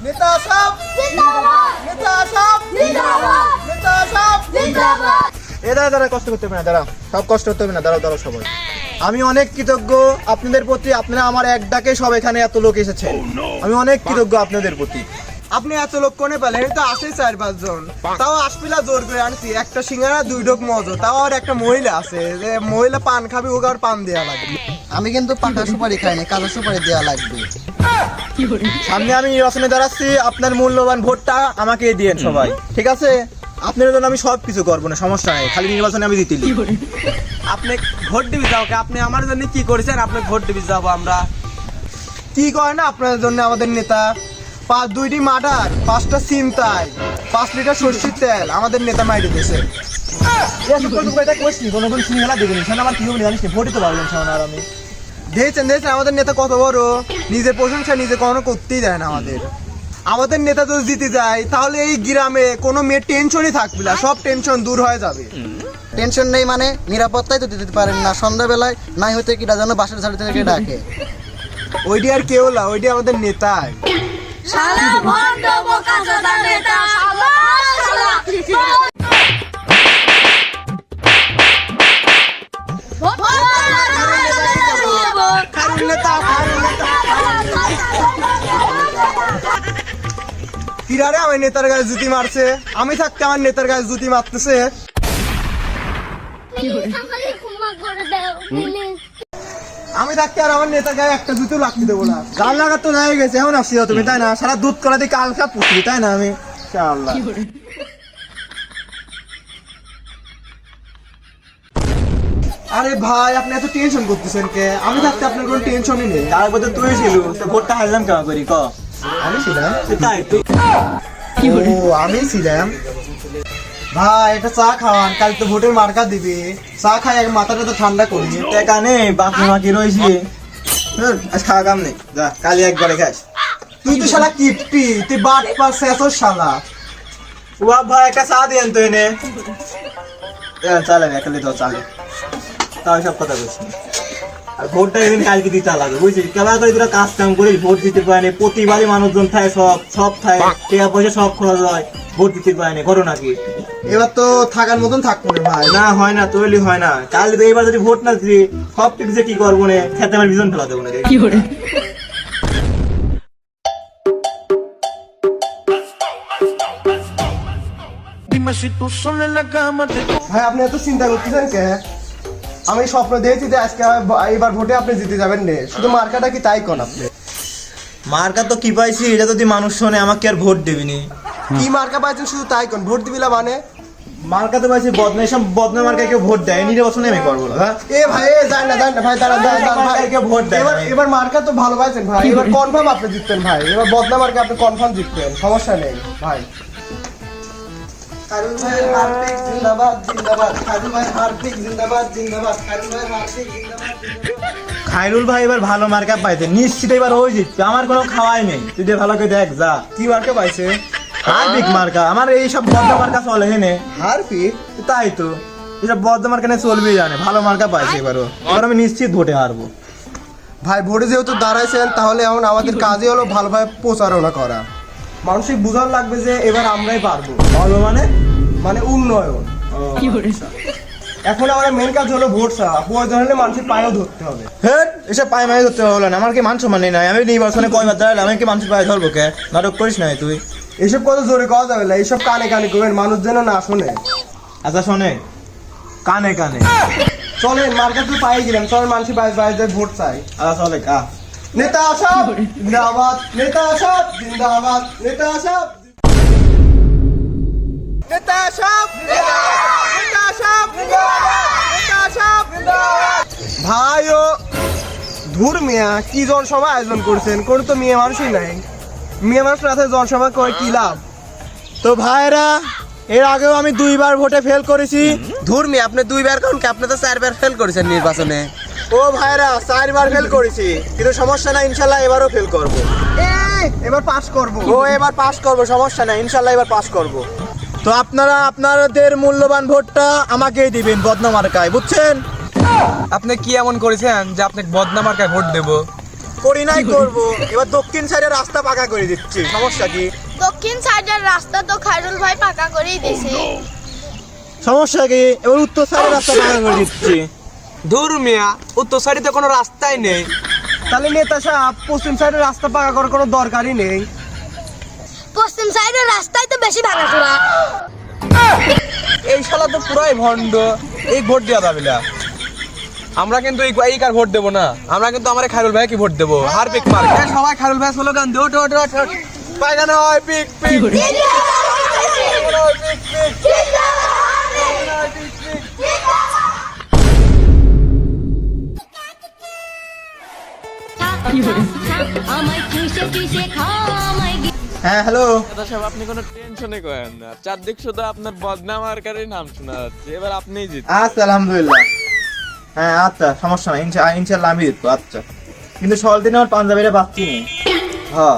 নেতা সাহেব জিন্দাবাদ, নেতা সাহেব জিন্দাবাদ, নেতা সাহেব জিন্দাবাদ। দাঁড়া কষ্ট করতে হবে না, দাঁড়া সব কষ্ট করতে হবে না, দাঁড়াও সবাই। আমি অনেক কৃতজ্ঞ আপনাদের প্রতি, আপনারা আমার এক ডাকে সব এখানে এত লোক এসেছে, আমি অনেক কৃতজ্ঞ আপনাদের প্রতি। আপনি এত লোক কোনে পেলেন? তো আসে 4-5 জন, তাও আসপিলা জোর করে আনছি। একটা সিঙ্গারা 2 ঢোক মজো, তাও আর একটা মহিলা আছে, যে মহিলা পান খাবি, ওকে আর পান দেওয়া লাগবে। আমি কিন্তু পাকা সুপারি খাই না, কালো সুপারি দেওয়া লাগবে। সামনে আমি নির্বাচনে দাঁড়াচ্ছি, আপনার মূল্যবান ভোটটা আমাকে দিয়েন সবাই, ঠিক আছে? আপনার জন্য আমি সব কিছু করবো না, সমস্যা নেই, খালি নির্বাচনে আমি জিতিলি। আপনি ভোট দিবি যাও, আপনি আমার জন্য কি করেছেন? আপনি ভোট দিবি যাবো আমরা। কি করে না আপনার জন্য আমাদের নেতা? 2টি মার্ডার, 5টা ছিনতাই, 5 লিটার সরষের তেল আমাদের নেতা মাইরে দিয়েছে। দেখছেন আমাদের নেতা কত বড়, নিজের প্রশংসা নিজে কখনো করতেই দেয় না। আমাদের নেতা যদি জিতে যায়, তাহলে এই গ্রামে কোনো মেয়ের টেনশনই থাকবে না, সব টেনশন দূর হয়ে যাবে। টেনশন নেই মানে নিরাপত্তাই তো দিতে পারেন না, সন্ধ্যাবেলায় নাই হতে কিটা যেন বাসার ঝাড়ি থেকে ডাকে। ওইটি আর কেউ না, ওইটি আমাদের নেতাই। শালা ভণ্ড বোকাচোদা নেতা, শালা শালা কিরারে আমার নেতার গায়ে জুতি মারছে, আমি থাকতে আমার নেতার গায়ে জুতি মারতেছে। আমি থাকতে আর আমার নেতার গায়ে একটা জুতো লাগতে দেবো না। গাল লাগার তো হয়ে গেছে, এখন আসছি তুমি, তাই না? সারা দুধ করা দিয়ে কাল সব পুষলি, তাই না? আমি ইনশাআল্লাহ। আরে ভাই, আপনি এত টেনশন করতেছেন কে? আমি থাকতে আপনার কোনো টেনশনই নেই। তার বলতে তুই ছিল, ভোটটা হারলাম কেমন করি ক? আমি ছিলাম? তাই তুই ও আমি ছিলাম। ভাই এটা চা খাওয়ান, কাল তো ভোটের মার্কা দিবি, চা খাই এক মাথাটা তো ঠান্ডা করি। টাকা নেই, বাকি মাকি রয়েছি, আজ খাওয়া কাম নেই, যা কালি একবারে খাস। তুই তো শালা কিপটি, তুই বাট পাস এত শালা। ও ভাই একটা চা দিয়েন তো এনে, চালে একালে তো চালে, তাও সব কথা বলছি। আর ভোটটা এদিন কালকে দিতে লাগে, বুঝছিস? কেলা করে তোরা কাজ কাম করিস, ভোট দিতে পারেনি। প্রতিবারই মানুষজন থাকে, সব থাকে, টাকা পয়সা সব খরচ হয়, ভোট দিতে পারেনি, করো নাকি? এবার তো থাকার মতন থাকবো না ভাই। না হয় না, তৈরি হয় না। কাল এবার যদি ভোট না দিই, সব কিছু যে কি করবো না, খেতে আমার বিজন ফেলা দেবো না। ভাই আপনি এত চিন্তা করতেছেন কে? আমি স্বপ্ন দিয়েছি যে আজকে এবার ভোটে আপনি জিতে যাবেন রে, শুধু মার্কাটা কি তাই কোন আপনি? মার্কা তো কি পাইছি, এটা যদি মানুষ শোনে আমাকে আর ভোট দেবিনি। কি মার্কা পাইছেন শুধু তাই কোন? ভোট দিবিলা মানে? মার্কা তো পাইছি বদনা, এসব বদনা মার্কায় কেউ ভোট দেয়, নির্বাচনে আমি করবো না। এ ভাই যান না ভাই, দাঁড়ান ভাই, ভোট দেয় এবার মার্কা তো ভালো পাইছেন ভাই, এবার কনফার্ম আপনি জিতবেন ভাই, এবার বদনা মার্কা আপনি কনফার্ম জিতবেন, সমস্যা নেই ভাই। খায়রুল ভাইয়ের হার্দিক জিন্দাবাদ জিন্দাবাদ, খায়রুল ভাইয়ের হার্দিক জিন্দাবাদ জিন্দাবাদ, খায়রুল ভাইয়ের হার্দিক জিন্দাবাদ জিন্দাবাদ। খায়রুল ভাই এবার ভালো মার্কা পাইছে, নিশ্চিত এবার ওই জিতবে, আমার কোনো খাওয়াই নেই। তুই যে ভালো করে দেখ যা, কি মার্কা পাইছে? হার্দিক মার্কা। আমার এই সব বদনা মার্কা চলে হেনে, হারপিক? তাই তো এসব বদনা মার্কা নিয়ে চলবেই, জানে ভালো মার্কা পাইছে এবারও। এবার আমি নিশ্চিত ভোটে হারবো। ভাই ভোটে যেহেতু দাঁড়াইছেন, তাহলে এখন আমাদের কাজই হলো ভালোভাবে প্রচারণা করা, মানুষকে বুঝানো লাগবে যে এবার আমরাই পারবো। ভালো মানে উন্নয়ন। এখন আমাদের মেন কাজ হলো ভোট ছাড়া, প্রয়োজন হলে মানুষের পায়েও ধরতে হবে। হ্যাঁ, এসব পায়ে মায়ে ধরতে হলো না, আমার কি মান সম্মান নাই? আমি নির্বাচনে কয়বার দাঁড়ালে, আমি কি মানুষের পায়ে ধরবো কে? নাটক করিস না তুই। এসব কত জোরে কওয়া যাবে না, এইসব কানে কানে করবেন, মানুষ যেন না শোনে। আচ্ছা শোনে, কানে কানে চলেন মার্কা তো পাই গেলাম, চলেন মানুষের বাইরে বাইরে যায় ভোট চাই। আচ্ছা চলে কা নেতা আসাদ জিন্দাবাদ, নেতা আসাদ জিন্দাবাদ, নেতা আসাদ, নেতা আসাদ, নেতা আসাদ, নেতা আসাদ। ভাইও ধুর মিয়া, কি জনসভা আয়োজন করছেন? কোন তো মেয়ে মানুষই নাই, মেয়ে মানুষ না থাকে জনসভা করে কি লাভ? তো ভাইরা, এর আগেও আমি 2বার ভোটে ফেল করেছি। ধুর মিয়া, আপনি 2বার কোন কি? আপনি তো 4বার ফেল করেছেন নির্বাচনে। ও ভাইরা, 4বার ফেল করেছি, কিন্তু সমস্যা নাই, ইনশাল্লাহ এবারও ফেল করবো। এবার পাস করবো। ও এবার পাস করবো, সমস্যা নাই, ইনশাল্লাহ এবার পাস করবো। তো আপনারা আপনাদের মূল্যবান ভোটটা আমাকেই দিবেন, বদনা মার্কায়, বুঝছেন? আপনি কি এমন করেছেন যে আপনি বদনা মার্কায় ভোট দেব? করি নাই করবো, এবার দক্ষিণ সাইডে রাস্তা পাকা করে দিচ্ছি, সমস্যা কি? দক্ষিণ সাইডের রাস্তা তো খায়রুল ভাই পাকা করেই দিয়েছে। সমস্যা কি? এবার উত্তর সাইডে রাস্তা পাকা করে দিচ্ছি। ধুর মিয়া, উত্তর সাইডে তো কোনো রাস্তাই নেই। তাহলে নেতা সাহেব পশ্চিম সাইডে রাস্তা পাকা করার কোনো দরকারই নেই। পশ্চিম সাইডের রাস্তায় তো বেশি ভাঙাচোরা। এই শালা তো পুরাই ভণ্ড, এই ভোট দেওয়া যাবে না। আমরা কিন্তু এই কার ভোট দেবো না, আমরা কিন্তু আমার খায়রুল ভাই কি ভোট দেবো। হার পিক মার সবাই খায়রুল ভাই স্লোগান দিও, ওঠ ওঠ ওঠ ওঠ। পায়খানা হয় পিক পিক আমায় চুষে চুষে খামায় হ্যাঁ হ্যালো, সাহেব আপনি কোনো টেনশনে করেন না, চারদিক শুধু আপনার বদনাম আর কারই নাম শোনা যাচ্ছে, এবার আপনিই জিত। আচ্ছা আলহামদুলিল্লাহ। হ্যাঁ আচ্ছা, সমস্যা নাই, ইনশাল্লাহ আমি জিতবো। আচ্ছা, কিন্তু সকাল দিনে আমার পাঞ্জাবিটা পাচ্ছি নি। হ্যাঁ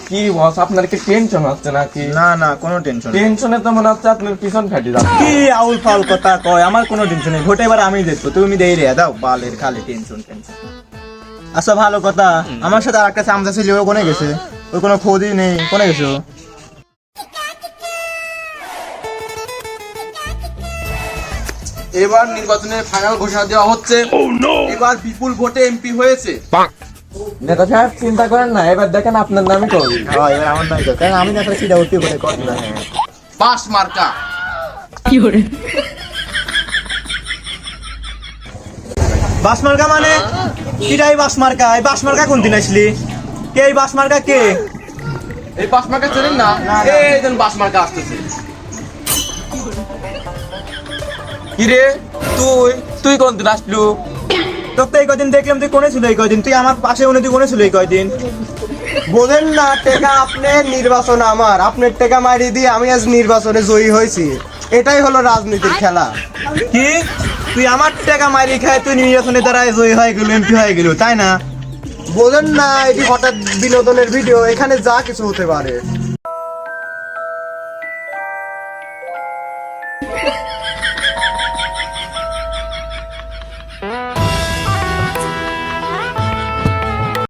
কি বস, আপনার কি টেনশন হচ্ছে নাকি? না না, কোনো টেনশন নেই। টেনশনে তো মনে হচ্ছে আপনার পিছন ফাটি যাচ্ছে। কি আউল ফাউল কথা কয়, আমার কোনো টেনশন নেই, ভোটে এবার আমি জিতবো, তুমি দেই রে দাও বালের খালি টেনশন টেনশন। আচ্ছা ভালো কথা, আমার সাথে আর একটা চামচা ছিল, ও কোনে গেছে? ওর কোনো খোঁজই নেই, কোনে গেছে ও? এবার নির্বাচনের ফাইনাল ঘোষণা দেওয়া হচ্ছে। এবার বিপুল ভোটে এমপি হয়েছে নেতা সাহেব চিন্তা করেন না, এবার দেখেন আপনার নামই করবি। হ্যাঁ এবার আমার নাই তো, কারণ আমি দেখলে সিধা উঠতে ভোটে কর না। বাস মার্কা। বাস মার্কা মানে কিটাই বাস মার্কা? এই বাস মার্কা কোন দিন আসলি? কে এই বাস মার্কা কে? এই বাস মার্কা চেনেন না? এই যেন বাস মার্কা আসতেছে। কি রে, তুই তুই কোন দিন আসলু? তোকে তো এই কদিন দেখলাম, তুই কোনে ছিল এই কদিন? তুই আমার পাশে উনি, তুই কোনে ছিল এই কদিন? বোঝেন না, টেকা আপনার, নির্বাচন আমার। আপনার টেকা মারি দিয়ে আমি আজ নির্বাচনে জয়ী হয়েছি। এটাই হলো রাজনীতির খেলা। কি তুই আমার টাকা মারি খায় তুই নির্বাচনে দ্বারাই জয়ী হয়ে গেল, এমপি হয়ে গেল, তাই না? বোঝেন না, এটি হঠাৎ বিনোদনের ভিডিও, এখানে যা কিছু হতে পারে।